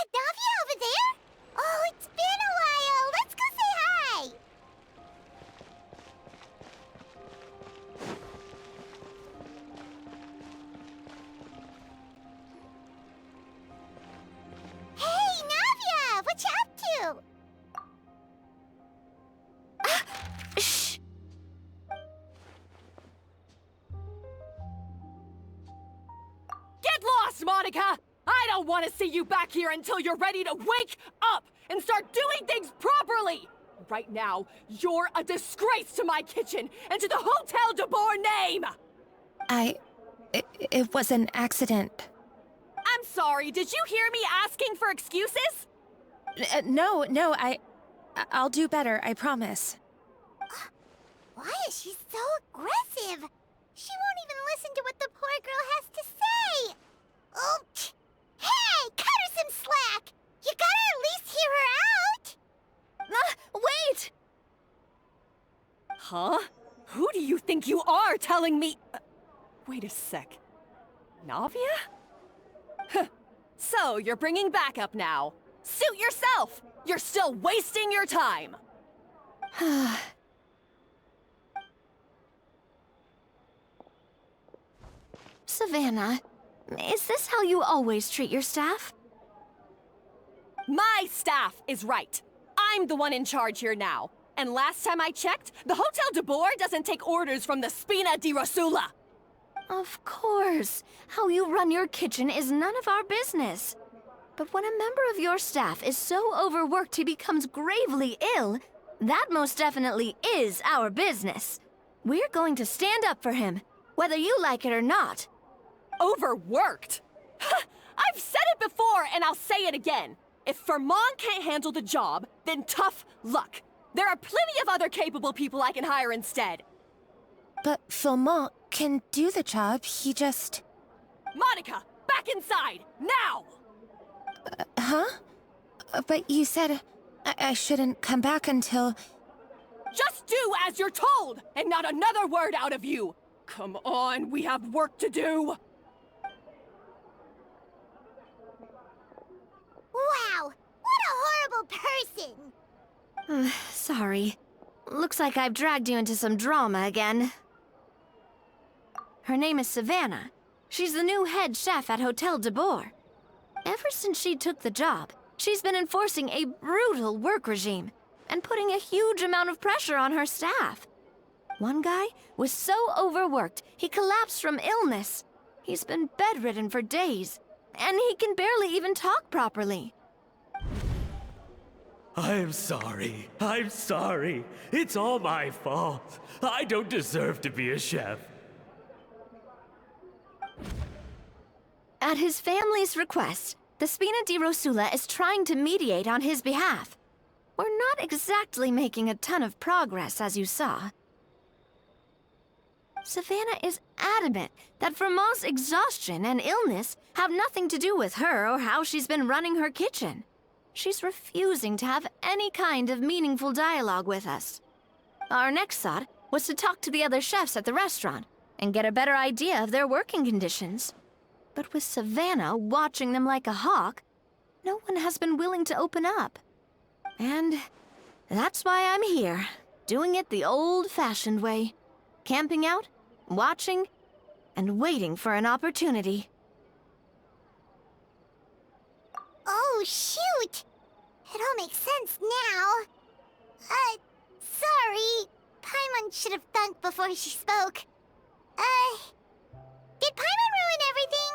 that Navia over there? Oh, it's been a while. Let's go say hi. Hey, Navia! What you up to? Shh! Get lost, Monica! I don't want to see you back here until you're ready to wake up and start doing things properly! Right now, you're a disgrace to my kitchen and to the Hotel de Boer name! It was an accident. I'm sorry, did you hear me asking for excuses? No, I'll do better, I promise. Why is she so aggressive? She won't even listen to what the poor girl has to say. Oh, hey, cut her some slack. You gotta at least hear her out. Wait! Huh? Who do you think you are telling me? Wait a sec. Navia? Huh. So, you're bringing backup now. Suit yourself! You're still wasting your time! Savannah, is this how you always treat your staff? My staff is right. I'm the one in charge here now. And last time I checked, the Hotel de Boer doesn't take orders from the Spina di Rosula. Of course. How you run your kitchen is none of our business. But when a member of your staff is so overworked he becomes gravely ill, that most definitely is our business. We're going to stand up for him, whether you like it or not. Overworked? I've said it before and I'll say it again. If Fermont can't handle the job, then tough luck. There are plenty of other capable people I can hire instead. But Fermont can do the job, he just... Monica, back inside, now! Huh? But you said I shouldn't come back until... Just do as you're told, and not another word out of you! Come on, we have work to do! Wow, what a horrible person. Sorry. Looks like I've dragged you into some drama again. Her name is Savannah. She's the new head chef at Hotel de Boer. Ever since she took the job, she's been enforcing a brutal work regime and putting a huge amount of pressure on her staff. One guy was so overworked, he collapsed from illness. He's been bedridden for days, and he can barely even talk properly. I'm sorry. It's all my fault. I don't deserve to be a chef. At his family's request, the Spina di Rosula is trying to mediate on his behalf. We're not exactly making a ton of progress, as you saw. Savannah is adamant that Vermont's exhaustion and illness have nothing to do with her or how she's been running her kitchen. She's refusing to have any kind of meaningful dialogue with us. Our next thought was to talk to the other chefs at the restaurant and get a better idea of their working conditions. But with Savannah watching them like a hawk, no one has been willing to open up. And that's why I'm here, doing it the old-fashioned way. Camping out, watching, and waiting for an opportunity. Oh, shoot. It all makes sense now. Sorry. Paimon should have thunk before she spoke. Did Paimon ruin everything?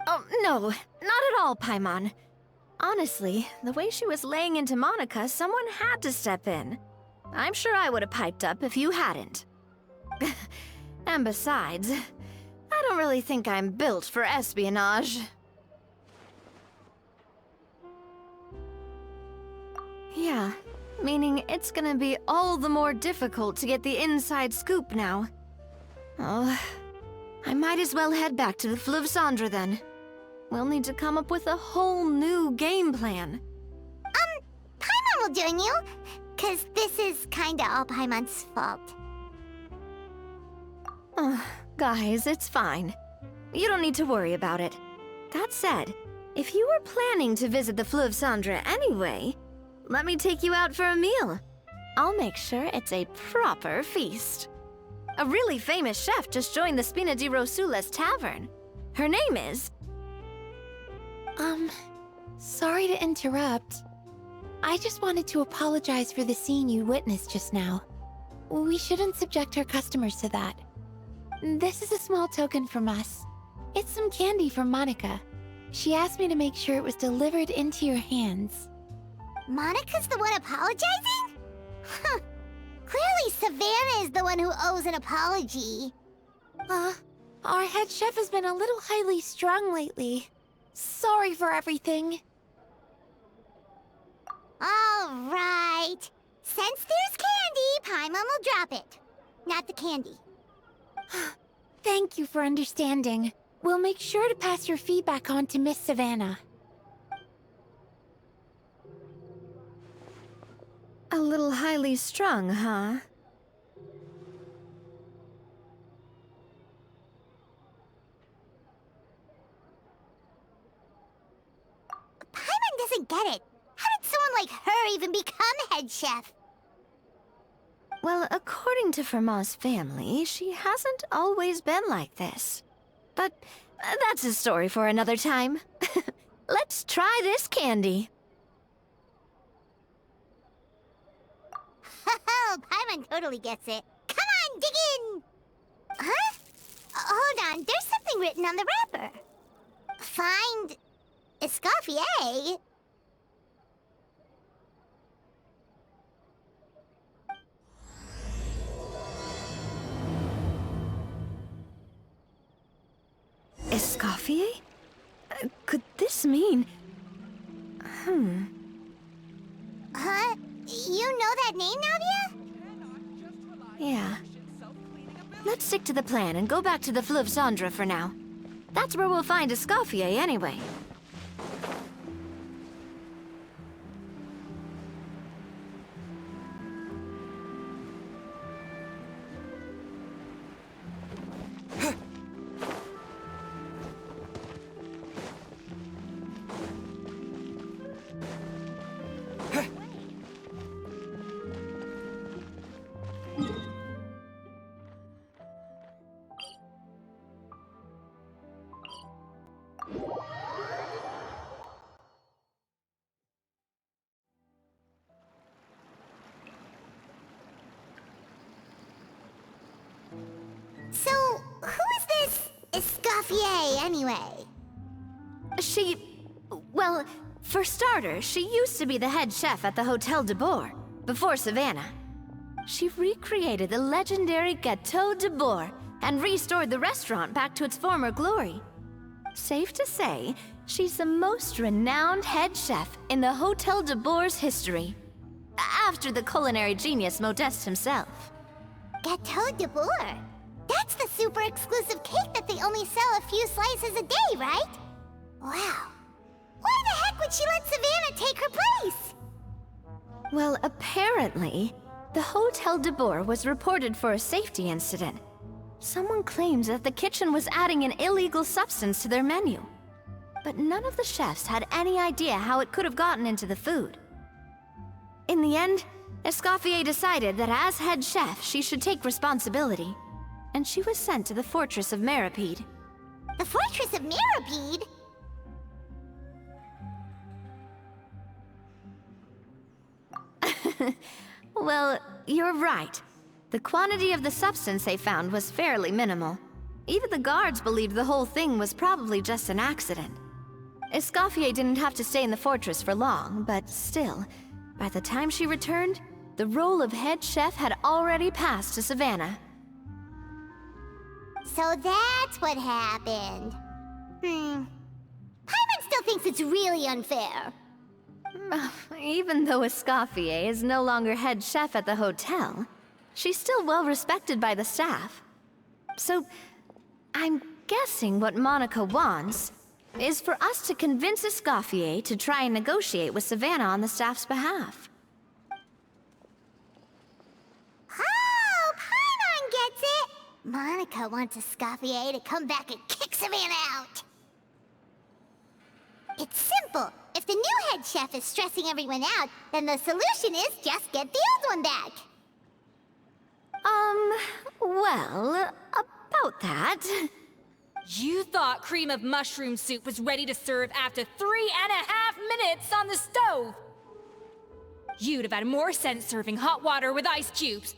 Oh, no, not at all, Paimon. Honestly, the way she was laying into Monica, someone had to step in. I'm sure I would have piped up if you hadn't. And besides, I don't really think I'm built for espionage. Yeah, meaning it's gonna be all the more difficult to get the inside scoop now. Oh, I might as well head back to the Fleuve Cendre then. We'll need to come up with a whole new game plan. Paimon will join you, 'cause this is kinda all Paimon's fault. Guys, it's fine. You don't need to worry about it. That said, If you were planning to visit the Fleuve Cendre anyway, let me take you out for a meal. I'll make sure it's a proper feast. A really famous chef just joined the Spina di Rosulas tavern. Her name is... Sorry to interrupt. I just wanted to apologize for the scene you witnessed just now. We shouldn't subject our customers to that. This is a small token from us. It's some candy from Monica. She asked me to make sure it was delivered into your hands. Monica's the one apologizing? Huh. Clearly Savannah is the one who owes an apology. Our head chef has been a little highly strung lately. Sorry for everything. All right. Since there's candy, Paimon will drop it. Not the candy. Thank you for understanding. We'll make sure to pass your feedback on to Miss Savannah. A little highly strung, huh? Paimon doesn't get it. How did someone like her even become head chef? Well, according to Fermat's family, she hasn't always been like this. But that's a story for another time. Let's try this candy. Oh, Paimon totally gets it. Come on, dig in! Huh? Hold on, there's something written on the wrapper. Find... Escoffier? Escoffier? Could this mean... Huh? You know that name, Navia? Yeah. Let's stick to the plan and go back to the Fleuve Cendre for now. That's where we'll find Escoffier anyway. So, who is this Escoffier, anyway? Well, for starters, she used to be the head chef at the Hotel de Boer, before Savannah. She recreated the legendary Gâteau de Boer and restored the restaurant back to its former glory. Safe to say, she's the most renowned head chef in the Hotel de Boer's history. After the culinary genius Modeste himself. Gâteau de Boer? That's the super exclusive cake that they only sell a few slices a day, right? Wow. Why the heck would she let Savannah take her place? Well, apparently, the Hotel de Boer was reported for a safety incident. Someone claims that the kitchen was adding an illegal substance to their menu. But none of the chefs had any idea how it could have gotten into the food. In the end, Escoffier decided that as head chef, she should take responsibility. And she was sent to the Fortress of Meripede. The Fortress of Meripede? Well, you're right. The quantity of the substance they found was fairly minimal. Even the guards believed the whole thing was probably just an accident. Escoffier didn't have to stay in the fortress for long, but still, by the time she returned, the role of head chef had already passed to Savannah. So that's what happened. Paimon still thinks it's really unfair. Even though Escoffier is no longer head chef at the hotel, she's still well respected by the staff. So, I'm guessing what Monica wants is for us to convince Escoffier to try and negotiate with Savannah on the staff's behalf. Oh, Paimon gets it! Monica wants Escoffier to come back and kick Savannah out. It head chef is stressing everyone out, then the solution is just get the old one back. Well, about that. You thought cream of mushroom soup was ready to serve after 3.5 minutes on the stove. You'd have had more sense serving hot water with ice cubes.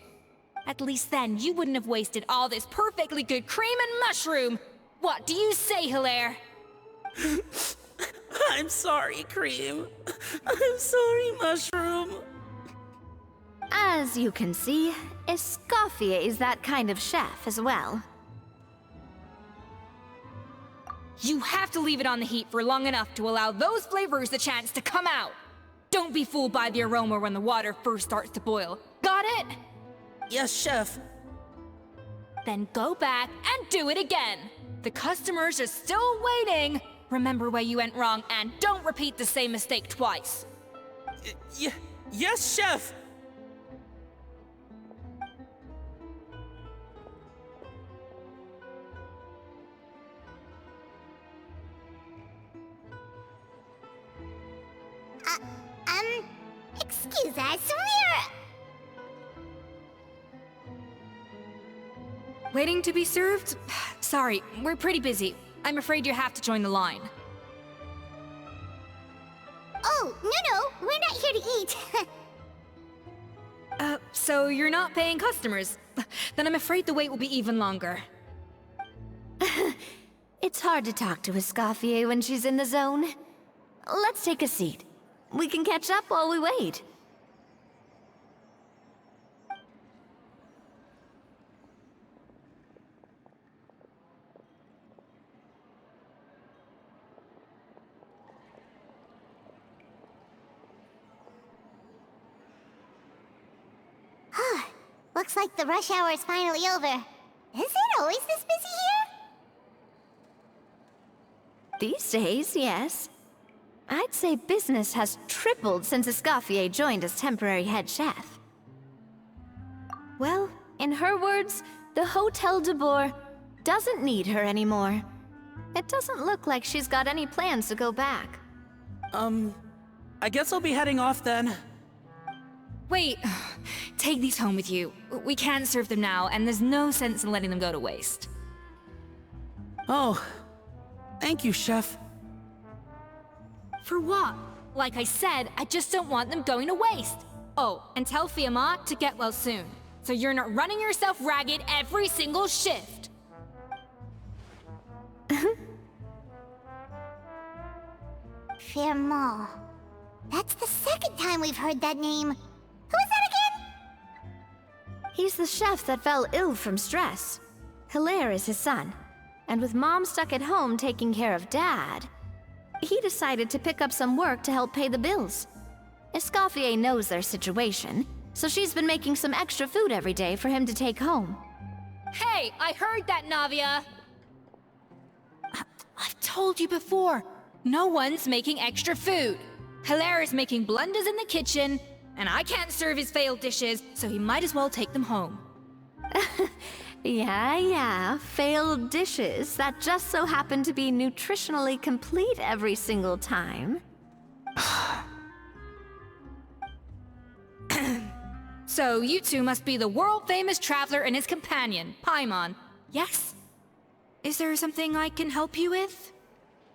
At least then you wouldn't have wasted all this perfectly good cream and mushroom. What do you say, Hilaire? I'm sorry, Cream. I'm sorry, Mushroom. As you can see, Escoffier is that kind of chef as well. You have to leave it on the heat for long enough to allow those flavors the chance to come out. Don't be fooled by the aroma when the water first starts to boil. Got it? Yes, Chef. Then go back and do it again. The customers are still waiting. Remember where you went wrong and don't repeat the same mistake twice. Yes, Chef. Excuse us, Waiting to be served? Sorry, we're pretty busy. I'm afraid you have to join the line. Oh, no, we're not here to eat. So you're not paying customers? Then I'm afraid the wait will be even longer. It's hard to talk to Escoffier when she's in the zone. Let's take a seat. We can catch up while we wait. Looks like the rush hour is finally over. Is it always this busy here? These days, yes. I'd say business has tripled since Escoffier joined as temporary head chef. Well, in her words, the Hotel de Boer doesn't need her anymore. It doesn't look like she's got any plans to go back. I guess I'll be heading off then. Wait, take these home with you. We can't serve them now, and there's no sense in letting them go to waste. Oh, thank you, Chef. For what? Like I said, I just don't want them going to waste. Oh, and tell Fiamma to get well soon, so you're not running yourself ragged every single shift. Fiamma. That's the second time we've heard that name. Who is that again? He's the chef that fell ill from stress. Hilaire is his son. And with Mom stuck at home taking care of Dad, he decided to pick up some work to help pay the bills. Escoffier knows their situation, so she's been making some extra food every day for him to take home. Hey, I heard that, Navia! I've told you before, no one's making extra food. Hilaire is making blunders in the kitchen, and I can't serve his failed dishes, so he might as well take them home. Yeah, failed dishes that just so happen to be nutritionally complete every single time. So you two must be the world-famous traveler and his companion, Paimon. Yes? Is there something I can help you with?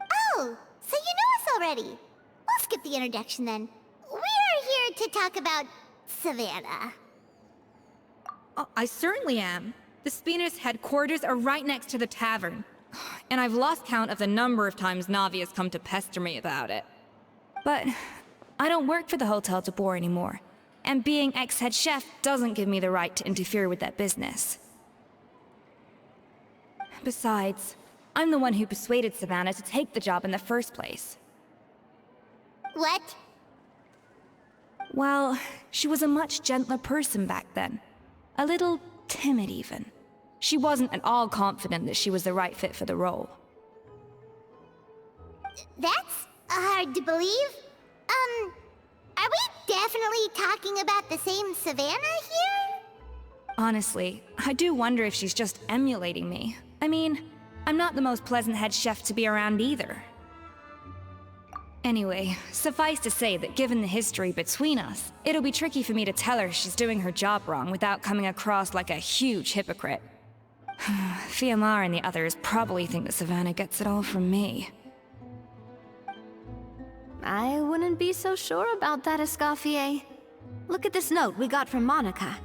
Oh, so you know us already. We'll skip the introduction then. We're here to talk about Savannah. Oh, I certainly am. The Spina's headquarters are right next to the tavern. And I've lost count of the number of times Navi has come to pester me about it. But I don't work for the Hotel de Boer anymore. And being ex-head chef doesn't give me the right to interfere with that business. Besides, I'm the one who persuaded Savannah to take the job in the first place. What? Well, she was a much gentler person back then. A little timid, even. She wasn't at all confident that she was the right fit for the role. That's hard to believe. Are we definitely talking about the same Savannah here? Honestly, I do wonder if she's just emulating me. I mean, I'm not the most pleasant head chef to be around either. Anyway, suffice to say that given the history between us, it'll be tricky for me to tell her she's doing her job wrong without coming across like a huge hypocrite. Fiamar and the others probably think that Savannah gets it all from me. I wouldn't be so sure about that, Escoffier. Look at this note we got from Monica.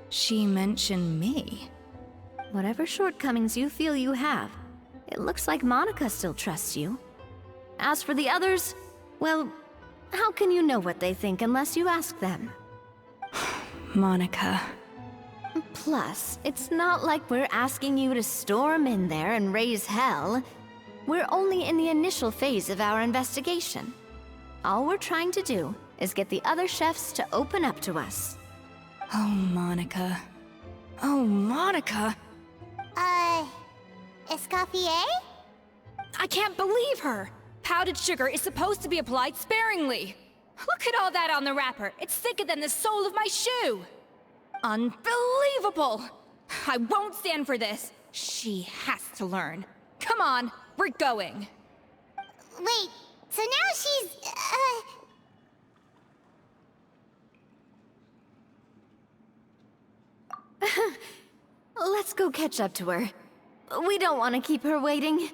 She mentioned me. Whatever shortcomings you feel you have, it looks like Monica still trusts you. As for the others, well, how can you know what they think unless you ask them? Monica. Plus, it's not like we're asking you to storm in there and raise hell. We're only in the initial phase of our investigation. All we're trying to do is get the other chefs to open up to us. Oh, Monica. Oh, Monica! Escoffier? I can't believe her! Powdered sugar is supposed to be applied sparingly. Look at all that on the wrapper. It's thicker than the sole of my shoe. Unbelievable! I won't stand for this. She has to learn. Come on, we're going. Wait, so now she's, Let's go catch up to her. We don't want to keep her waiting.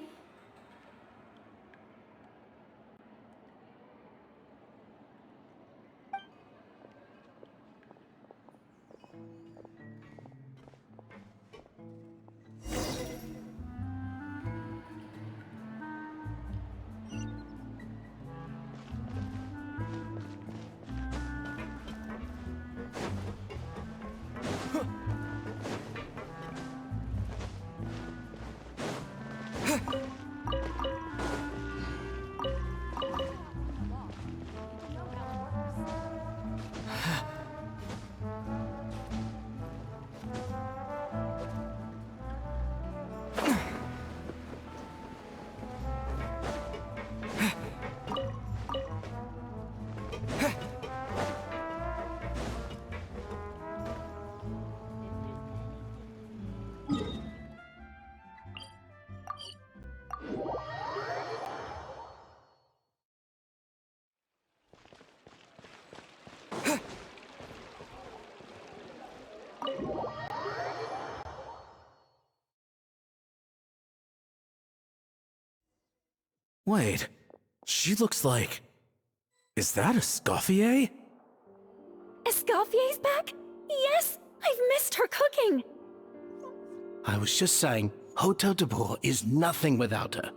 Wait, she looks like... Is that Escoffier? Escoffier's back? Yes! I've missed her cooking! I was just saying, Hotel de Bourg is nothing without her.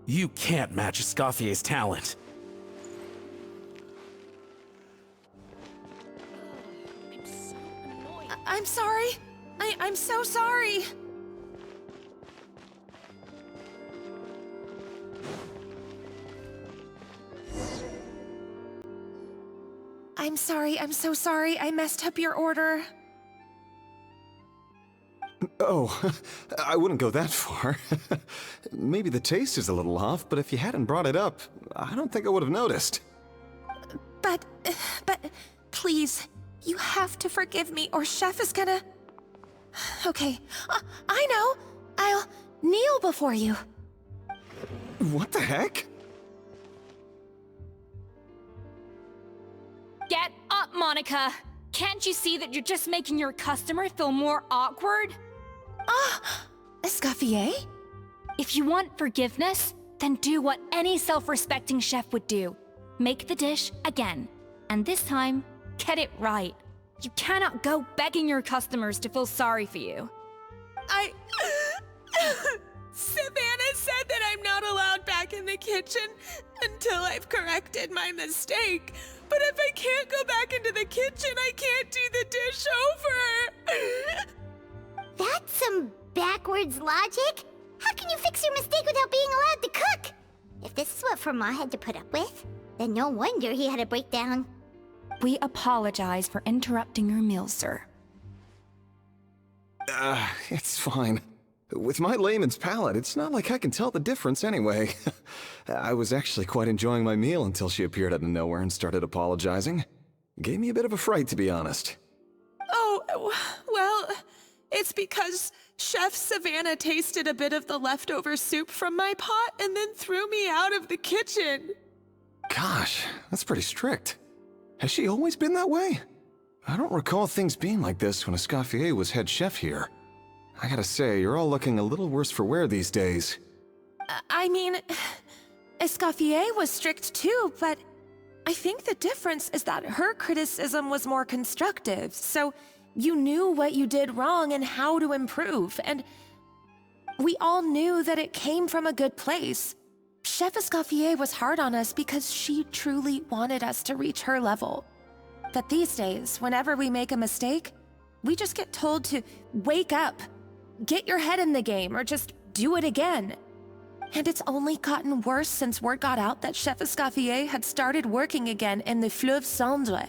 You can't match Escoffier's talent. I'm sorry. I'm so sorry. I'm sorry, I'm so sorry. I messed up your order. Oh, I wouldn't go that far. Maybe the taste is a little off, but if you hadn't brought it up, I don't think I would have noticed. But, please, you have to forgive me or Chef is gonna... Okay, I know. I'll kneel before you. What the heck? Get up, Monica! Can't you see that you're just making your customer feel more awkward? Escoffier? If you want forgiveness, then do what any self-respecting chef would do. Make the dish again. And this time, get it right. You cannot go begging your customers to feel sorry for you. Savannah said that I'm not allowed back in the kitchen until I've corrected my mistake. But if I can't go back into the kitchen, I can't do the dish over. That's some backwards logic. How can you fix your mistake without being allowed to cook? If this is what Fermat had to put up with, then no wonder he had a breakdown. We apologize for interrupting your meal, sir. It's fine. With my layman's palate, it's not like I can tell the difference anyway. I was actually quite enjoying my meal until she appeared out of nowhere and started apologizing. Gave me a bit of a fright, to be honest. Oh, well, it's because Chef Savannah tasted a bit of the leftover soup from my pot and then threw me out of the kitchen. Gosh, that's pretty strict. Has she always been that way? I don't recall things being like this when Escoffier was head chef here. I gotta say, you're all looking a little worse for wear these days. I mean, Escoffier was strict too, but I think the difference is that her criticism was more constructive, so you knew what you did wrong and how to improve, and we all knew that it came from a good place. Chef Escoffier was hard on us because she truly wanted us to reach her level. But these days, whenever we make a mistake, we just get told to wake up, get your head in the game, or just do it again. And it's only gotten worse since word got out that Chef Escoffier had started working again in the Fleuve Cendre.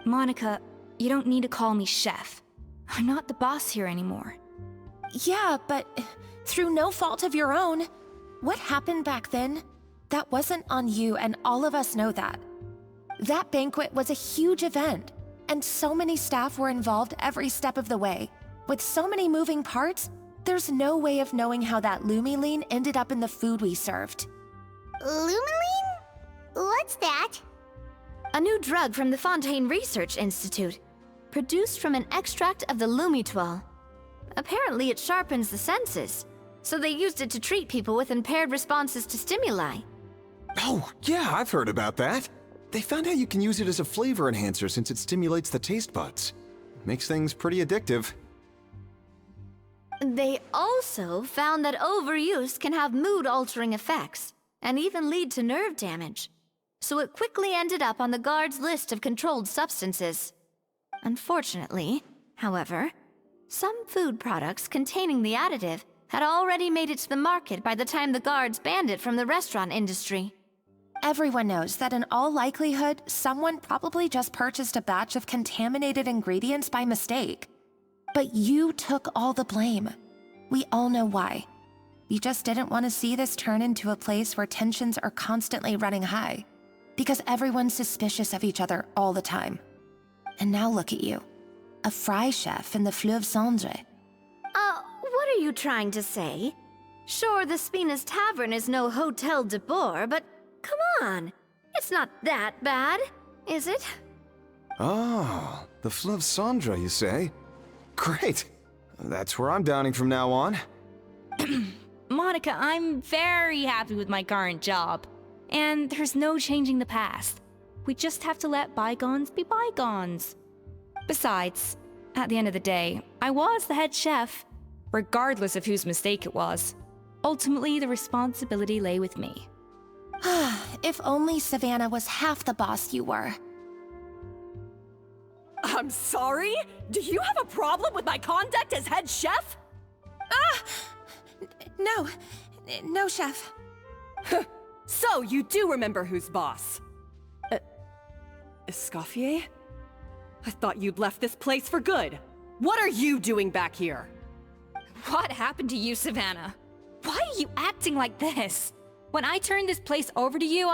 Monica, you don't need to call me chef. I'm not the boss here anymore. Yeah, but through no fault of your own. What happened back then, that wasn't on you, and all of us know that. That banquet was a huge event, and so many staff were involved every step of the way. With so many moving parts, there's no way of knowing how that lumiline ended up in the food we served. Lumiline? What's that? A new drug from the Fontaine Research Institute, produced from an extract of the lumitoile. Apparently it sharpens the senses, so they used it to treat people with impaired responses to stimuli. Oh, yeah, I've heard about that. They found out you can use it as a flavor enhancer since it stimulates the taste buds. Makes things pretty addictive. They also found that overuse can have mood-altering effects, and even lead to nerve damage. So it quickly ended up on the guards' list of controlled substances. Unfortunately, however, some food products containing the additive had already made it to the market by the time the guards banned it from the restaurant industry. Everyone knows that in all likelihood, someone probably just purchased a batch of contaminated ingredients by mistake. But you took all the blame. We all know why. You just didn't want to see this turn into a place where tensions are constantly running high, because everyone's suspicious of each other all the time. And now look at you, a fry chef in the Fleuve Cendre. What are you trying to say? Sure, the Spina's Tavern is no Hotel de Boer, but come on, it's not that bad, is it? Oh, the Fleuve Cendre, you say? Great. That's where I'm dining from now on. Monica, I'm very happy with my current job. And there's no changing the past. We just have to let bygones be bygones. Besides, at the end of the day, I was the head chef, regardless of whose mistake it was. Ultimately, the responsibility lay with me. If only Savannah was half the boss you were. I'm sorry? Do you have a problem with my conduct as head chef? No, chef. So, you do remember who's boss? Escoffier? I thought you'd left this place for good. What are you doing back here? What happened to you, Savannah? Why are you acting like this? When I turned this place over to you,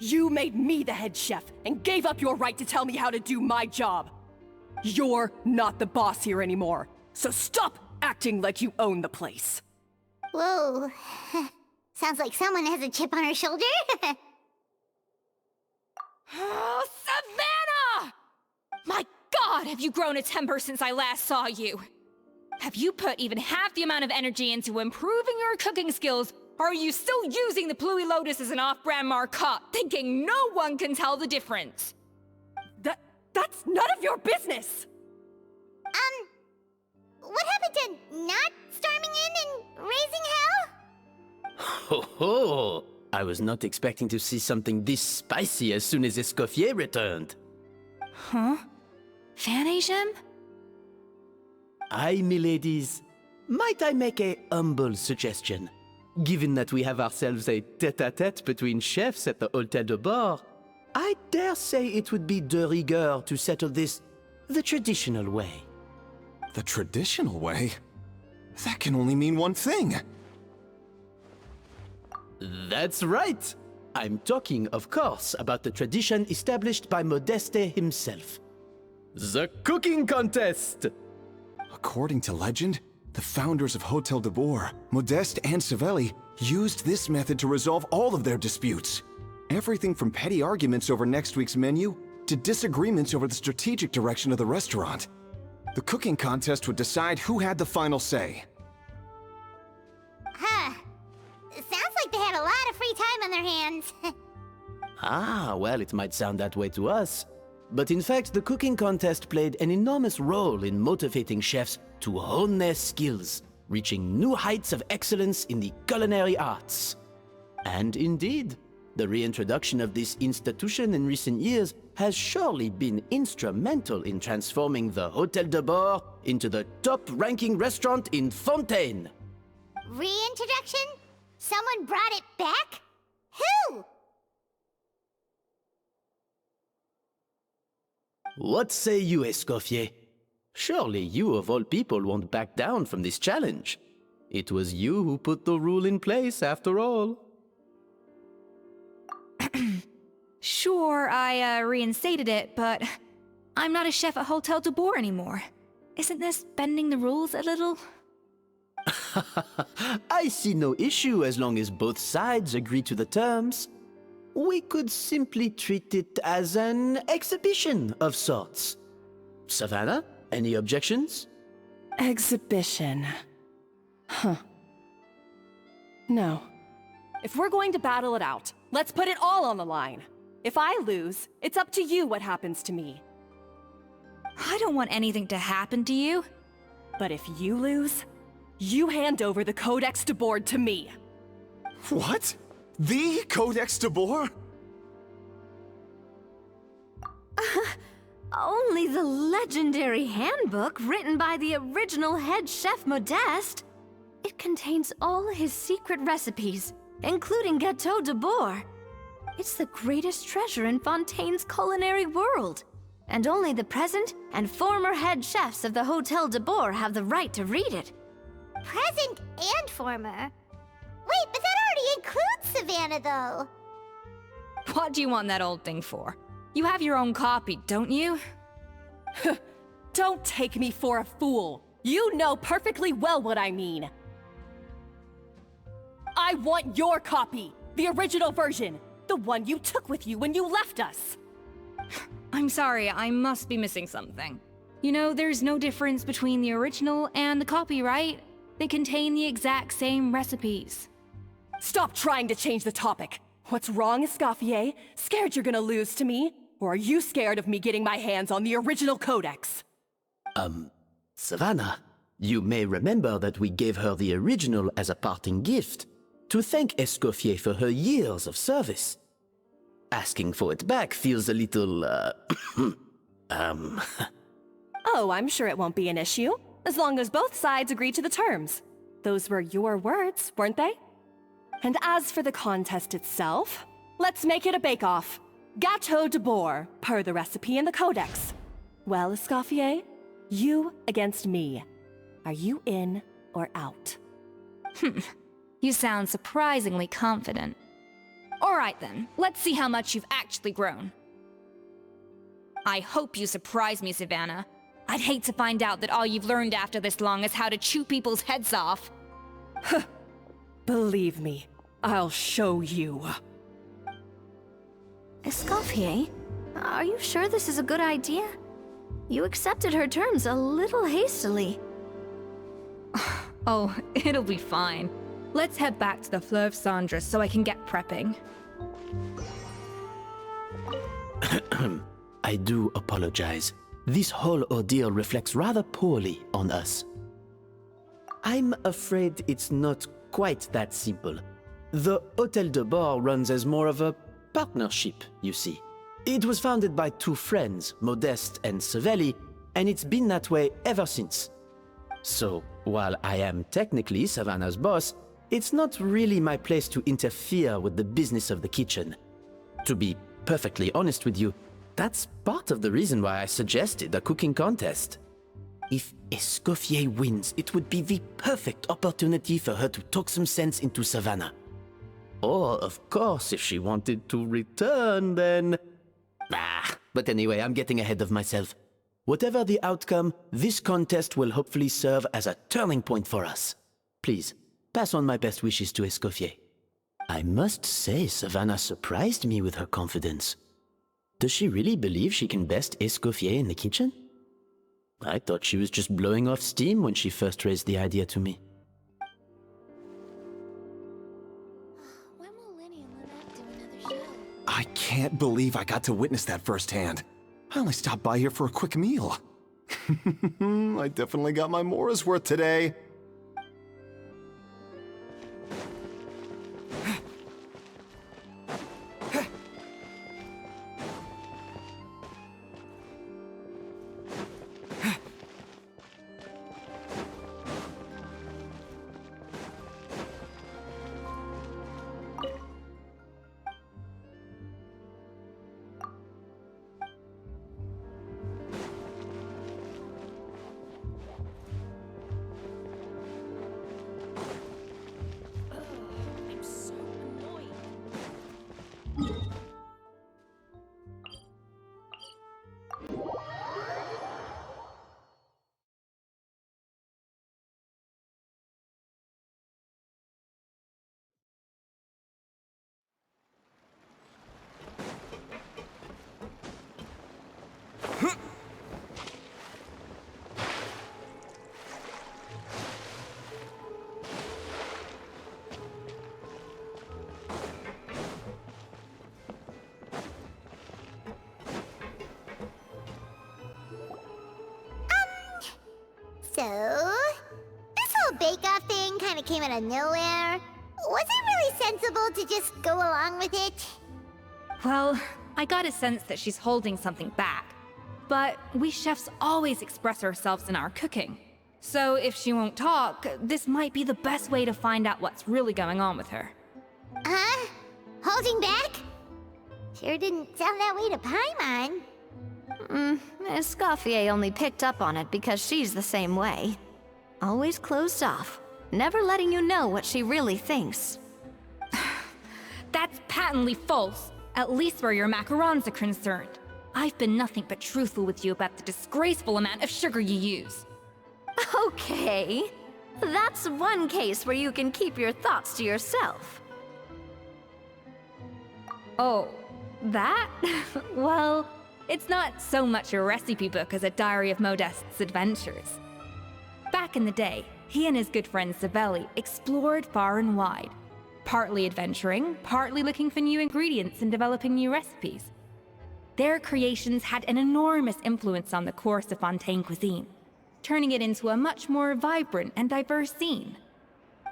You made me the head chef and gave up your right to tell me how to do my job. You're not the boss here anymore, so stop acting like you own the place. Whoa. Sounds like someone has a chip on her shoulder. Oh, Savannah! My God, have you grown a temper since I last saw you? Have you put even half the amount of energy into improving your cooking skills, or are you still using the Pluie Lotus as an off-brand marcotte, thinking no one can tell the difference? That's none of your business! What happened to not storming in and raising hell? Ho ho! I was not expecting to see something this spicy as soon as Escoffier returned. Huh? Fanasium? Aye, miladies. Might I make a humble suggestion? Given that we have ourselves a tête-à-tête between chefs at the Hôtel de Bord, I dare say it would be de rigueur to settle this the traditional way. The traditional way? That can only mean one thing. That's right! I'm talking, of course, about the tradition established by Modeste himself. The cooking contest! According to legend, the founders of Hotel de Boer, Modeste and Savelli, used this method to resolve all of their disputes. Everything from petty arguments over next week's menu to disagreements over the strategic direction of the restaurant. The cooking contest would decide who had the final say. Huh. Sounds like they had a lot of free time on their hands. Ah, well, it might sound that way to us. But in fact, the cooking contest played an enormous role in motivating chefs to hone their skills, reaching new heights of excellence in the culinary arts. And indeed, the reintroduction of this institution in recent years has surely been instrumental in transforming the Hotel de Boer into the top-ranking restaurant in Fontaine. Reintroduction? Someone brought it back? Who? What say you, Escoffier? Surely you of all people won't back down from this challenge. It was you who put the rule in place, after all. Sure, I reinstated it, but I'm not a chef at Hotel de Boer anymore. Isn't this bending the rules a little? I see no issue as long as both sides agree to the terms. We could simply treat it as an exhibition of sorts. Savannah, any objections? Exhibition. Huh. No. If we're going to battle it out, let's put it all on the line. If I lose, it's up to you what happens to me. I don't want anything to happen to you. But if you lose, you hand over the Codex de Boer to me. What? The Codex de Boer? Only the legendary handbook written by the original head chef Modeste. It contains all his secret recipes, including Gâteau de Boer. It's the greatest treasure in Fontaine's culinary world. And only the present and former head chefs of the Hotel de Boer have the right to read it. Present and former? Wait, but that already includes Savannah, though. What do you want that old thing for? You have your own copy, don't you? Don't take me for a fool. You know perfectly well what I mean. I want your copy, the original version, the one you took with you when you left us. I'm sorry, I must be missing something. You know, there's no difference between the original and the copy, right? They contain the exact same recipes. Stop trying to change the topic. What's wrong, Escoffier? Scared you're gonna lose to me? Or are you scared of me getting my hands on the original Codex? Savannah, you may remember that we gave her the original as a parting gift, to thank Escoffier for her years of service. Asking for it back feels a little, Oh, I'm sure it won't be an issue, as long as both sides agree to the terms. Those were your words, weren't they? And as for the contest itself, let's make it a bake-off. Gâteau de Boer, per the recipe in the Codex. Well, Escoffier, you against me. Are you in or out? You sound surprisingly confident. All right then, let's see how much you've actually grown. I hope you surprise me, Savannah. I'd hate to find out that all you've learned after this long is how to chew people's heads off. Believe me, I'll show you. Escoffier, are you sure this is a good idea? You accepted her terms a little hastily. Oh, it'll be fine. Let's head back to the Fleuve Cendres so I can get prepping. I do apologize. This whole ordeal reflects rather poorly on us. I'm afraid it's not quite that simple. The Hotel de Boer runs as more of a partnership, you see. It was founded by two friends, Modeste and Savelli, and it's been that way ever since. So, while I am technically Savannah's boss, it's not really my place to interfere with the business of the kitchen. To be perfectly honest with you, that's part of the reason why I suggested a cooking contest. If Escoffier wins, it would be the perfect opportunity for her to talk some sense into Savannah. Or, of course, if she wanted to return, then... But anyway, I'm getting ahead of myself. Whatever the outcome, this contest will hopefully serve as a turning point for us. Please, pass on my best wishes to Escoffier. I must say, Savannah surprised me with her confidence. Does she really believe she can best Escoffier in the kitchen? I thought she was just blowing off steam when she first raised the idea to me. When will Lenny and Lynette do another show? I can't believe I got to witness that firsthand. I only stopped by here for a quick meal. I definitely got my Mora's worth today. So, this whole bake-off thing kind of came out of nowhere. Was it really sensible to just go along with it? Well, I got a sense that she's holding something back. But we chefs always express ourselves in our cooking. So if she won't talk, this might be the best way to find out what's really going on with her. Huh? Holding back? Sure didn't sound that way to Paimon. Escoffier only picked up on it because she's the same way. Always closed off, never letting you know what she really thinks. That's patently false, at least where your macarons are concerned. I've been nothing but truthful with you about the disgraceful amount of sugar you use. Okay, that's one case where you can keep your thoughts to yourself. Oh, that? Well, it's not so much a recipe book as a diary of Modeste's adventures. Back in the day, he and his good friend Savelli explored far and wide, partly adventuring, partly looking for new ingredients and developing new recipes. Their creations had an enormous influence on the course of Fontaine cuisine, turning it into a much more vibrant and diverse scene.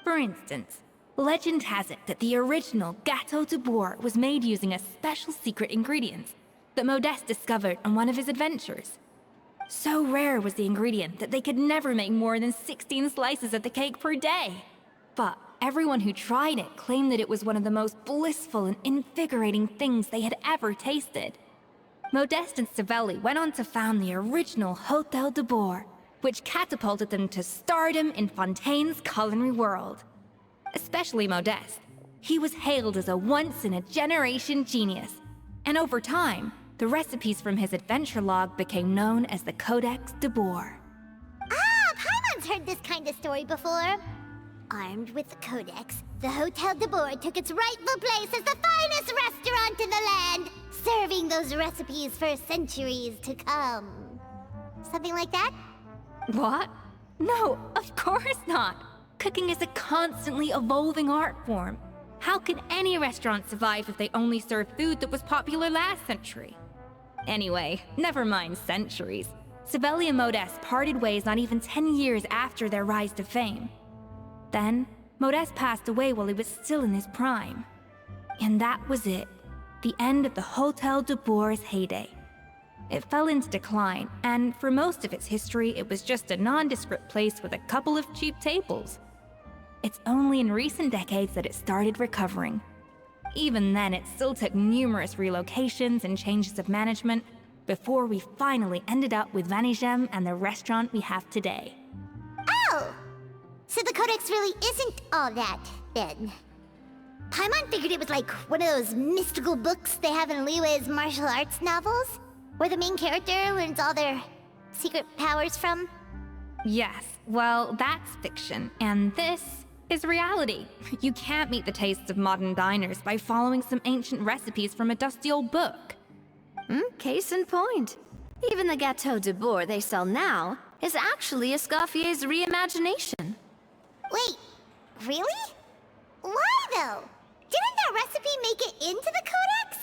For instance, legend has it that the original Gâteau de Bourg was made using a special secret ingredient that Modeste discovered on one of his adventures. So rare was the ingredient that they could never make more than 16 slices of the cake per day. But everyone who tried it claimed that it was one of the most blissful and invigorating things they had ever tasted. Modeste and Savelli went on to found the original Hôtel de Bourg, which catapulted them to stardom in Fontaine's culinary world. Especially Modeste. He was hailed as a once-in-a-generation genius, and over time, the recipes from his adventure log became known as the Codex de Bourg. Ah, Paimon's heard this kind of story before. Armed with the Codex, the Hôtel de Bourg took its rightful place as the finest restaurant in the land, serving those recipes for centuries to come. Something like that? What? No, of course not. Cooking is a constantly evolving art form. How can any restaurant survive if they only serve food that was popular last century? Anyway, never mind centuries. Savelli and Modeste parted ways not even 10 years after their rise to fame. Then, Modeste passed away while he was still in his prime. And that was it. The end of the Hôtel de Bourg's heyday. It fell into decline, and for most of its history, it was just a nondescript place with a couple of cheap tables. It's only in recent decades that it started recovering. Even then, it still took numerous relocations and changes of management before we finally ended up with Vanigem and the restaurant we have today. Oh! So the Codex really isn't all that, then. Paimon figured it was like one of those mystical books they have in Liue's martial arts novels, where the main character learns all their secret powers from? Yes, well, that's fiction, and this is reality. You can't meet the tastes of modern diners by following some ancient recipes from a dusty old book. Case in point. Even the Gâteau de Bourg they sell now is actually Escoffier's reimagination. Wait, really? Why though? Didn't that recipe make it into the codex?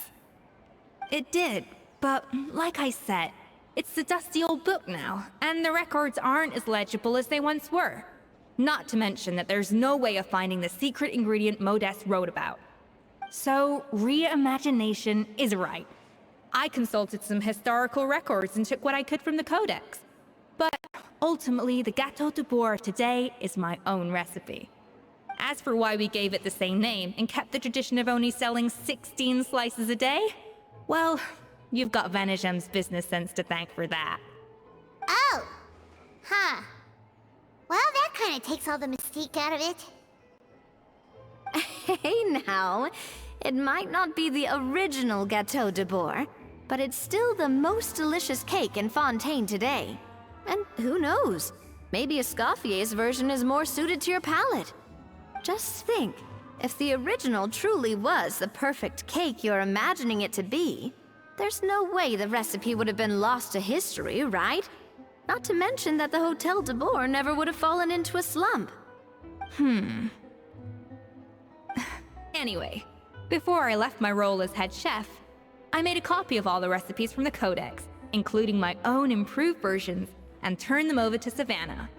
It did, but like I said, it's the dusty old book now, and the records aren't as legible as they once were. Not to mention that there's no way of finding the secret ingredient Modeste wrote about. So, reimagination is right. I consulted some historical records and took what I could from the codex. But ultimately, the Gâteau de Bourg of today is my own recipe. As for why we gave it the same name and kept the tradition of only selling 16 slices a day, well, you've got Venegem's business sense to thank for that. Oh. Huh. Well, that kind of takes all the mystique out of it. Hey now, it might not be the original Gâteau de Bourg, but it's still the most delicious cake in Fontaine today. And who knows, maybe Escoffier's version is more suited to your palate. Just think, if the original truly was the perfect cake you're imagining it to be, there's no way the recipe would have been lost to history, right? Not to mention that the Hôtel de Bourg never would have fallen into a slump. Anyway, before I left my role as head chef, I made a copy of all the recipes from the codex, including my own improved versions, and turned them over to Savannah.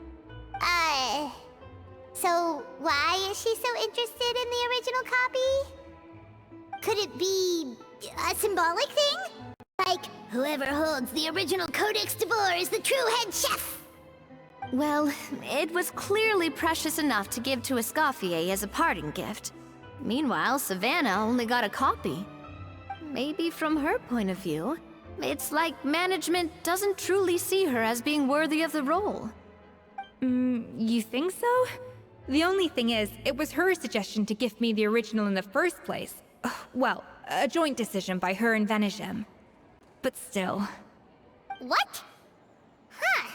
So why is she so interested in the original copy? Could it be a symbolic thing? Like, whoever holds the original Codex de Bourg is the true head chef! Well, it was clearly precious enough to give to Escoffier as a parting gift. Meanwhile, Savannah only got a copy. Maybe from her point of view, it's like management doesn't truly see her as being worthy of the role. You think so? The only thing is, it was her suggestion to gift me the original in the first place. Well, a joint decision by her and Venegem. But still. What? Huh.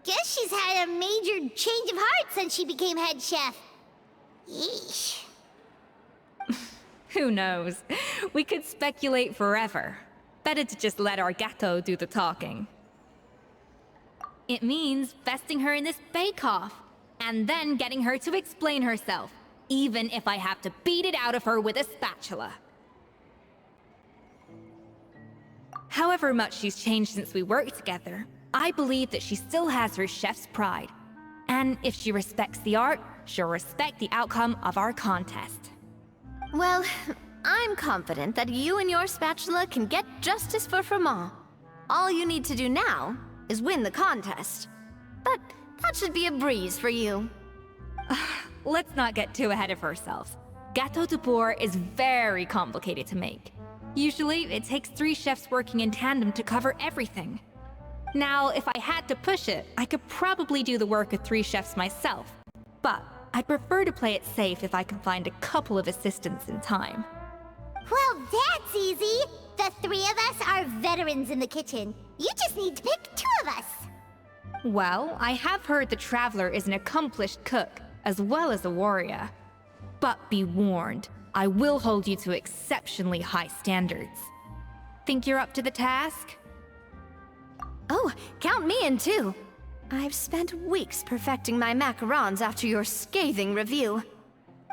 Guess she's had a major change of heart since she became head chef. Yeesh. Who knows? We could speculate forever. Better to just let our gâteau do the talking. It means besting her in this bake-off, and then getting her to explain herself, even if I have to beat it out of her with a spatula. However much she's changed since we worked together, I believe that she still has her chef's pride. And if she respects the art, she'll respect the outcome of our contest. Well, I'm confident that you and your spatula can get justice for Froment. All you need to do now is win the contest. But that should be a breeze for you. Let's not get too ahead of ourselves. Gâteau de Bourg is very complicated to make. Usually, it takes 3 chefs working in tandem to cover everything. Now, if I had to push it, I could probably do the work of 3 chefs myself. But I'd prefer to play it safe if I can find a couple of assistants in time. Well, that's easy. The 3 of us are veterans in the kitchen. You just need to pick 2 of us. Well, I have heard the Traveler is an accomplished cook, as well as a warrior. But be warned, I will hold you to exceptionally high standards. Think you're up to the task? Oh, count me in too. I've spent weeks perfecting my macarons after your scathing review.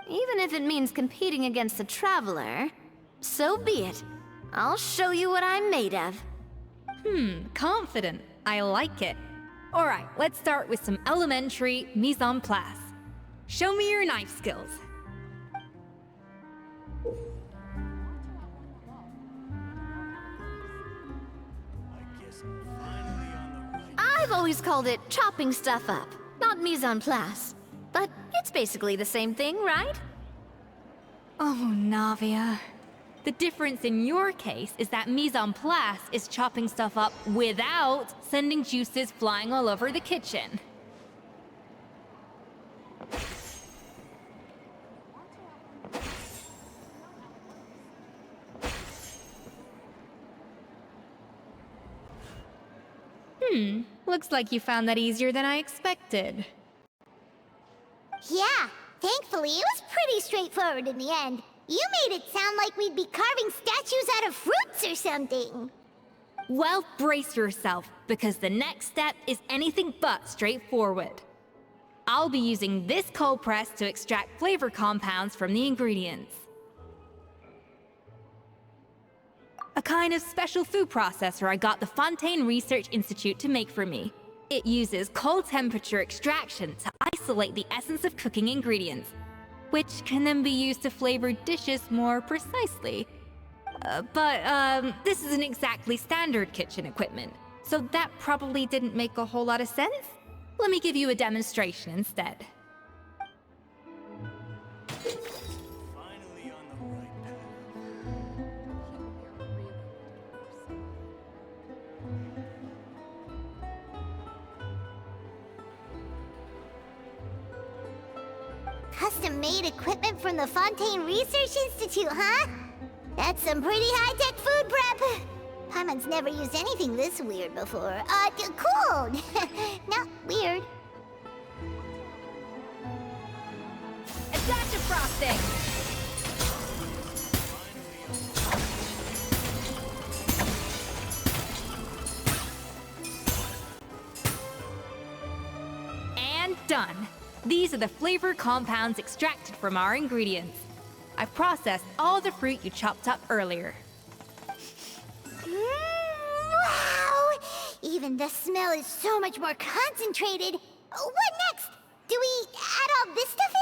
Even if it means competing against the Traveler, so be it. I'll show you what I'm made of. Confident. I like it. Alright, let's start with some elementary mise en place. Show me your knife skills. I've always called it chopping stuff up, not mise en place. But it's basically the same thing, right? Oh, Navia. The difference in your case is that mise en place is chopping stuff up without sending juices flying all over the kitchen. Looks like you found that easier than I expected. Yeah, thankfully it was pretty straightforward in the end. You made it sound like we'd be carving statues out of fruits or something. Well, brace yourself, because the next step is anything but straightforward. I'll be using this cold press to extract flavor compounds from the ingredients. A kind of special food processor I got the Fontaine Research Institute to make for me. It uses cold temperature extraction to isolate the essence of cooking ingredients, which can then be used to flavor dishes more precisely. But this isn't exactly standard kitchen equipment, so that probably didn't make a whole lot of sense. Let me give you a demonstration instead. Finally on the right path. Custom-made equipment from the Fontaine Research Institute, huh? That's some pretty high-tech food prep. Paimon's never used anything this weird before. Cool! No, weird. A dash of frosting! And done! These are the flavor compounds extracted from our ingredients. I've processed all the fruit you chopped up earlier. Wow! Even the smell is so much more concentrated. What next? Do we add all this stuff in?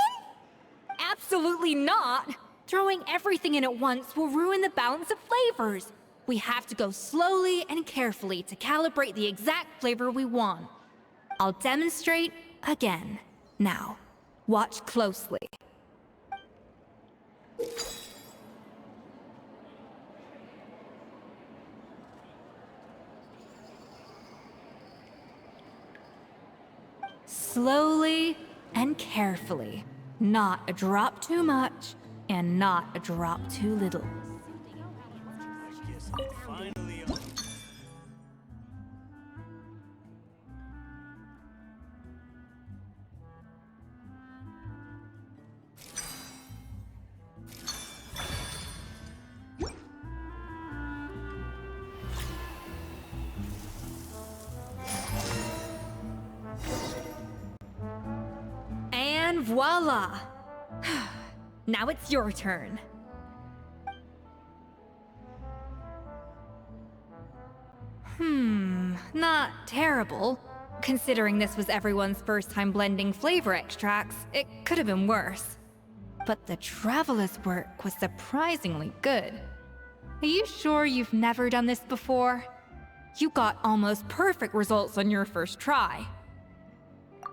Absolutely not! Throwing everything in at once will ruin the balance of flavors. We have to go slowly and carefully to calibrate the exact flavor we want. I'll demonstrate again. Now, watch closely. Slowly and carefully. Not a drop too much, and not a drop too little. Guess I'm finally on. And voila! Now it's your turn. Not terrible. Considering this was everyone's first time blending flavor extracts, it could have been worse. But the Traveler's work was surprisingly good. Are you sure you've never done this before? You got almost perfect results on your first try.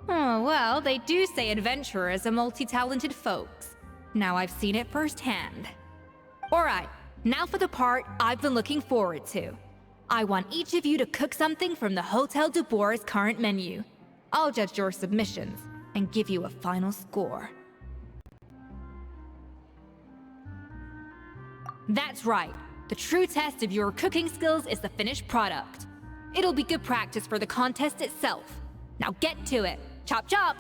Oh, well, they do say adventurers are multi-talented folks. Now I've seen it firsthand. Alright, now for the part I've been looking forward to. I want each of you to cook something from the Hotel de Boer's current menu. I'll judge your submissions and give you a final score. That's right. The true test of your cooking skills is the finished product. It'll be good practice for the contest itself. Now get to it. Chop chop!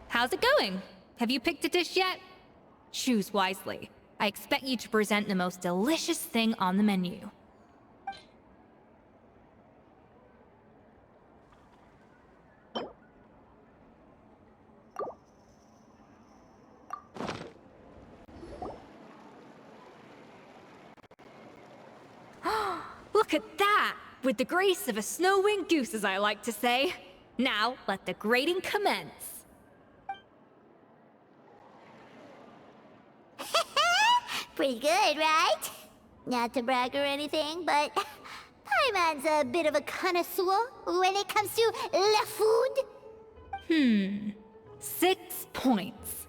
How's it going? Have you picked a dish yet? Choose wisely. I expect you to present the most delicious thing on the menu. Look at that! With the grace of a snow-winged goose, as I like to say. Now, let the grating commence. Pretty good, right? Not to brag or anything, but Paimon's a bit of a connoisseur when it comes to la food. 6 points.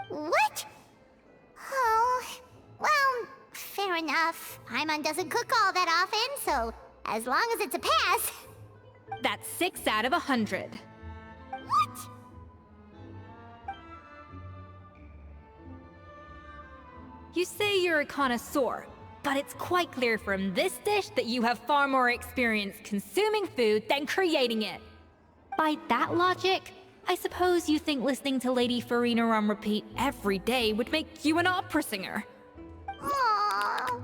What? Oh, well, fair enough. Paimon doesn't cook all that often, so as long as it's a pass. That's 6 out of 100. What? You say you're a connoisseur, but it's quite clear from this dish that you have far more experience consuming food than creating it. By that logic, I suppose you think listening to Lady Farina on repeat every day would make you an opera singer. Aww.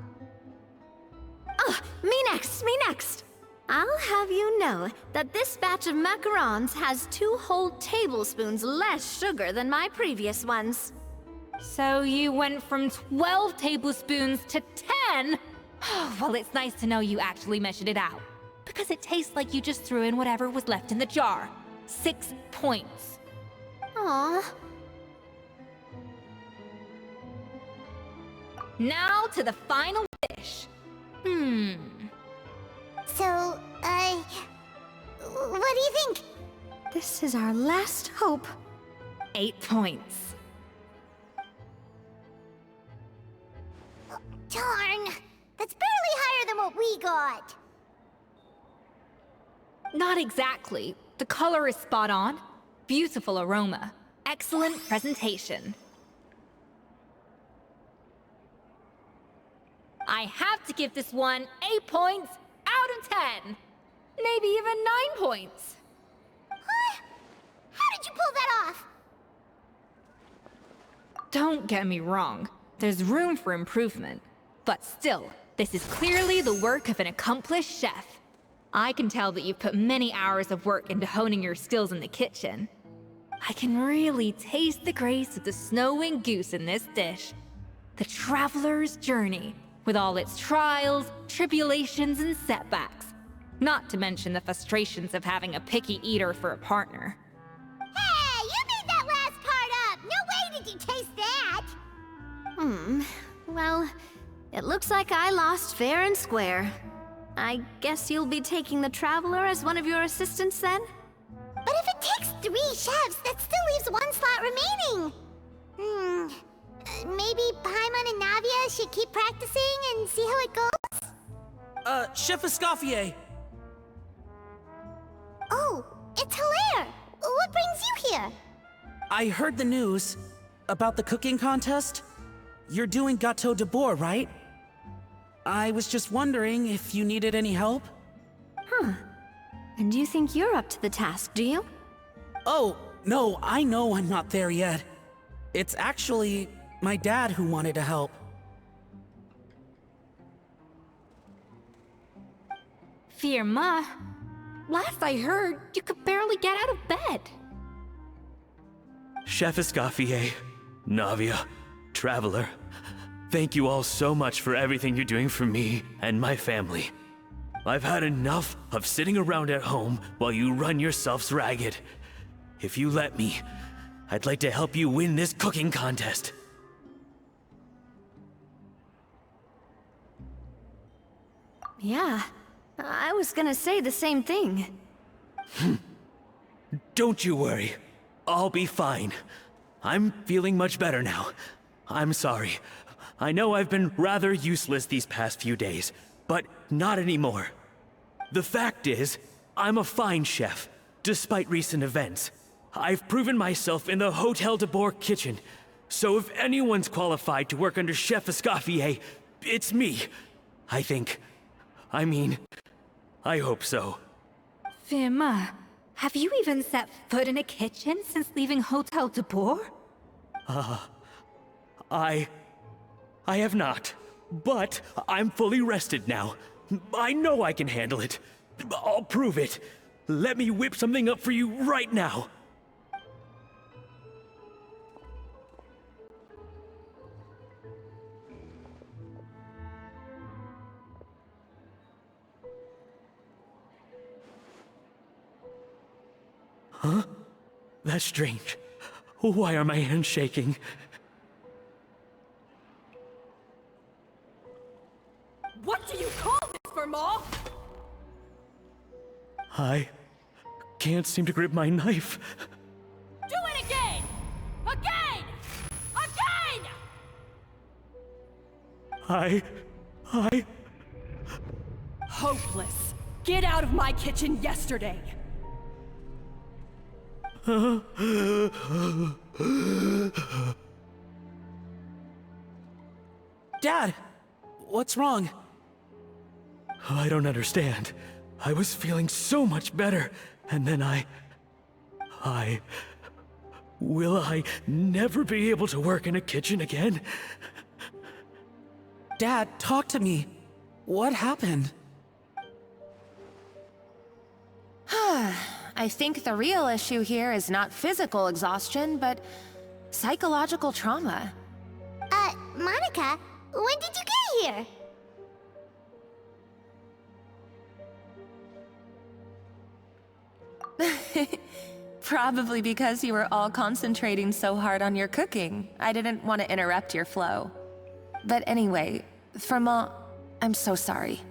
Oh, me next! I'll have you know that this batch of macarons has 2 whole tablespoons less sugar than my previous ones. So you went from 12 tablespoons to 10? Well, it's nice to know you actually measured it out, because it tastes like you just threw in whatever was left in the jar. 6 points. Aww. Now to the final dish. So, what do you think? This is our last hope. 8 points. Darn, that's barely higher than what we got. Not exactly. The color is spot on. Beautiful aroma. Excellent presentation. I have to give this one 8 points out of 10. Maybe even 9 points. Huh? How did you pull that off? Don't get me wrong. There's room for improvement. But still, this is clearly the work of an accomplished chef. I can tell that you've put many hours of work into honing your skills in the kitchen. I can really taste the grace of the snow-winged goose in this dish. The traveler's journey, with all its trials, tribulations, and setbacks. Not to mention the frustrations of having a picky eater for a partner. Hey, you made that last part up! No way did you taste that! Well, it looks like I lost fair and square. I guess you'll be taking the Traveler as one of your assistants then? But if it takes 3 chefs, that still leaves 1 slot remaining. Maybe Paimon and Navia should keep practicing and see how it goes? Chef Escoffier! Oh, it's Hilaire! What brings you here? I heard the news about the cooking contest. You're doing Gâteau de Bourg, right? I was just wondering if you needed any help? And you think you're up to the task, do you? Oh, no, I know I'm not there yet. It's actually my dad who wanted to help. Firma, last I heard, you could barely get out of bed. Chef Escoffier, Navia, Traveler, thank you all so much for everything you're doing for me and my family. I've had enough of sitting around at home while you run yourselves ragged. If you let me, I'd like to help you win this cooking contest. Yeah, I was gonna say the same thing. Don't you worry. I'll be fine. I'm feeling much better now. I'm sorry. I know I've been rather useless these past few days, but not anymore. The fact is, I'm a fine chef, despite recent events. I've proven myself in the Hotel de Bourg kitchen, so if anyone's qualified to work under Chef Escoffier, it's me. I think. I mean, I hope so. Firma, have you even set foot in a kitchen since leaving Hotel de Bourg? I have not, but I'm fully rested now. I know I can handle it. I'll prove it. Let me whip something up for you right now. Huh? That's strange. Why are my hands shaking? What do you call this, Firma? I can't seem to grip my knife. Do it again! Again! Again! I... Hopeless. Get out of my kitchen yesterday. Dad, what's wrong? I don't understand. I was feeling so much better, and then Will I never be able to work in a kitchen again? Dad, talk to me. What happened? I think the real issue here is not physical exhaustion, but psychological trauma. Monica, when did you get here? Probably because you were all concentrating so hard on your cooking. I didn't want to interrupt your flow. But anyway, Firmin, I'm so sorry.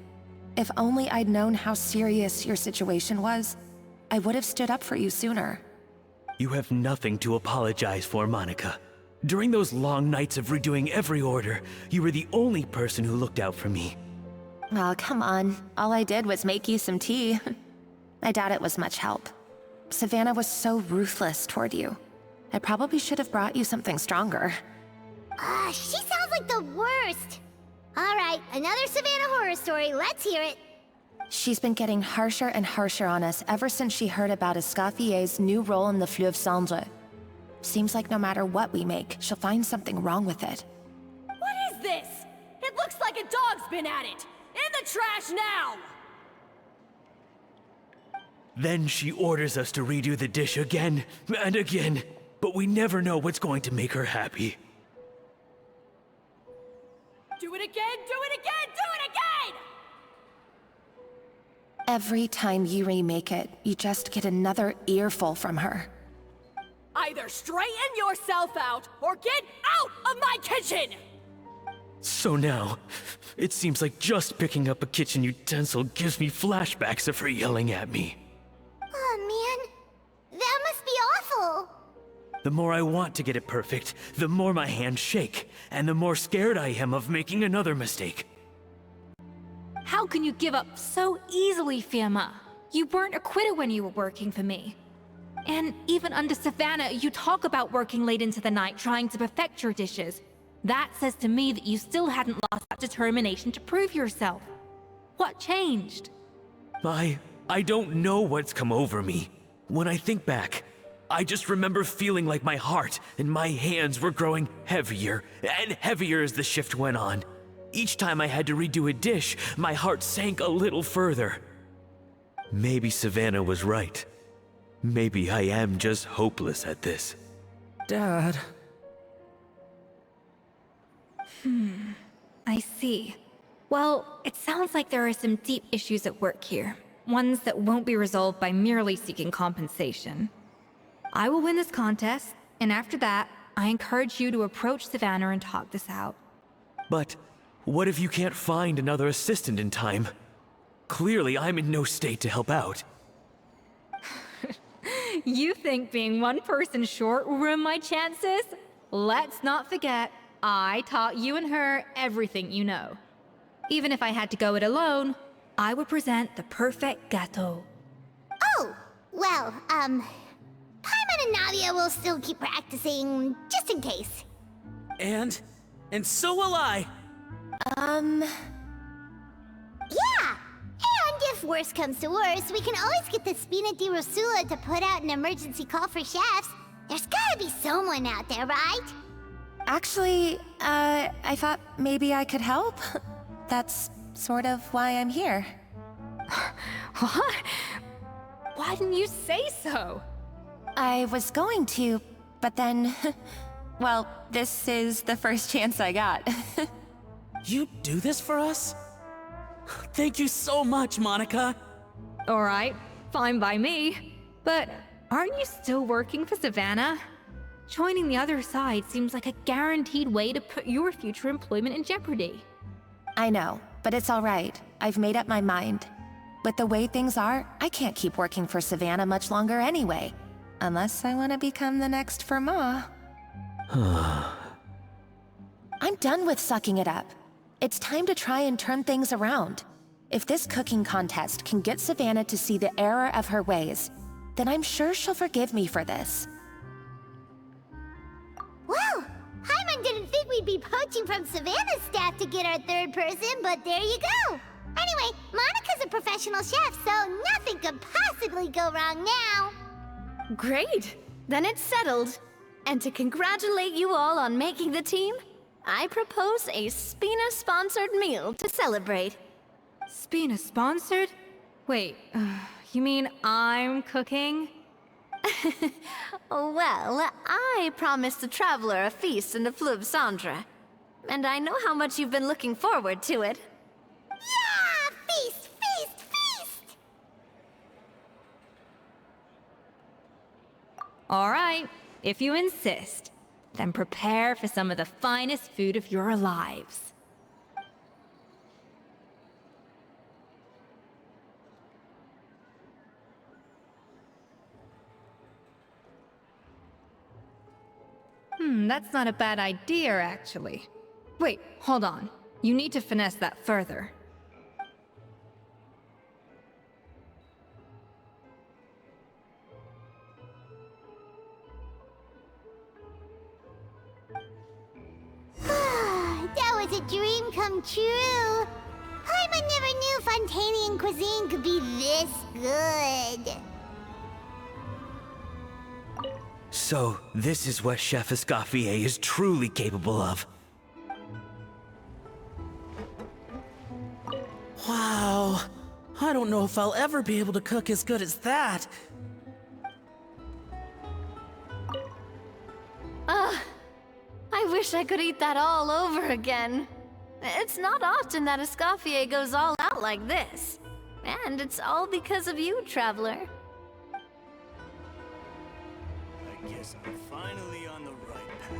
If only I'd known how serious your situation was, I would have stood up for you sooner. You have nothing to apologize for, Monica. During those long nights of redoing every order, you were the only person who looked out for me. Oh, come on. All I did was make you some tea. I doubt it was much help. Savannah was so ruthless toward you. I probably should have brought you something stronger. She sounds like the worst. All right, another Savannah horror story. Let's hear it. She's been getting harsher and harsher on us ever since she heard about Escoffier's new role in the Fleuve Cendre. Seems like no matter what we make, she'll find something wrong with it. What is this? It looks like a dog's been at it! In the trash now! Then she orders us to redo the dish again and again, but we never know what's going to make her happy. Do it again, do it again, do it again! Every time you remake it, you just get another earful from her. Either straighten yourself out, or get out of my kitchen! So now, it seems like just picking up a kitchen utensil gives me flashbacks of her yelling at me. Oh man, that must be awful. The more I want to get it perfect, the more my hands shake, and the more scared I am of making another mistake. How can you give up so easily, Firmin? You weren't a quitter when you were working for me. And even under Savannah, you talk about working late into the night trying to perfect your dishes. That says to me that you still hadn't lost that determination to prove yourself. What changed? I don't know what's come over me. When I think back, I just remember feeling like my heart and my hands were growing heavier and heavier as the shift went on. Each time I had to redo a dish, my heart sank a little further. Maybe Savannah was right. Maybe I am just hopeless at this. Dad. I see. Well, it sounds like there are some deep issues at work here. Ones that won't be resolved by merely seeking compensation. I will win this contest, and after that, I encourage you to approach Savannah and talk this out. But what if you can't find another assistant in time? Clearly, I'm in no state to help out. You think being one person short will ruin my chances? Let's not forget, I taught you and her everything you know. Even if I had to go it alone, I would present the perfect gâteau. Oh, well, Paimon and Nadia will still keep practicing, just in case. And so will I. Yeah! And if worse comes to worse, we can always get the Spina di Rosula to put out an emergency call for chefs. There's gotta be someone out there, right? Actually, I thought maybe I could help. That's sort of why I'm here. What? Why didn't you say so? I was going to, but then... well, this is the first chance I got. You do this for us? Thank you so much, Monica. Alright, fine by me. But aren't you still working for Savannah? Joining the other side seems like a guaranteed way to put your future employment in jeopardy. I know, but it's all right. I've made up my mind. With the way things are, I can't keep working for Savannah much longer anyway. Unless I want to become the next Firmin. I'm done with sucking it up. It's time to try and turn things around. If this cooking contest can get Savannah to see the error of her ways, then I'm sure she'll forgive me for this. Well, Paimon didn't think we'd we'd be poaching from Savannah's staff to get our third person, but there you go. Anyway, Monica's a professional chef, so nothing could possibly go wrong now. Great! Then it's settled. And to congratulate you all on making the team, I propose a Spina-sponsored meal to celebrate. Spina sponsored? Wait, you mean I'm cooking? Well, I promised the Traveler a feast in the Fleuve Cendre. And I know how much you've been looking forward to it. Yeah! Feast, feast, feast! All right, if you insist, then prepare for some of the finest food of your lives. That's not a bad idea, actually. Wait, hold on. You need to finesse that further. That was a dream come true. I never knew Fontanian cuisine could be this good. So, this is what Chef Escoffier is truly capable of. Wow. I don't know if I'll ever be able to cook as good as that. I wish I could eat that all over again. It's not often that Escoffier goes all out like this. And it's all because of you, Traveler. I guess I'm finally on the right path.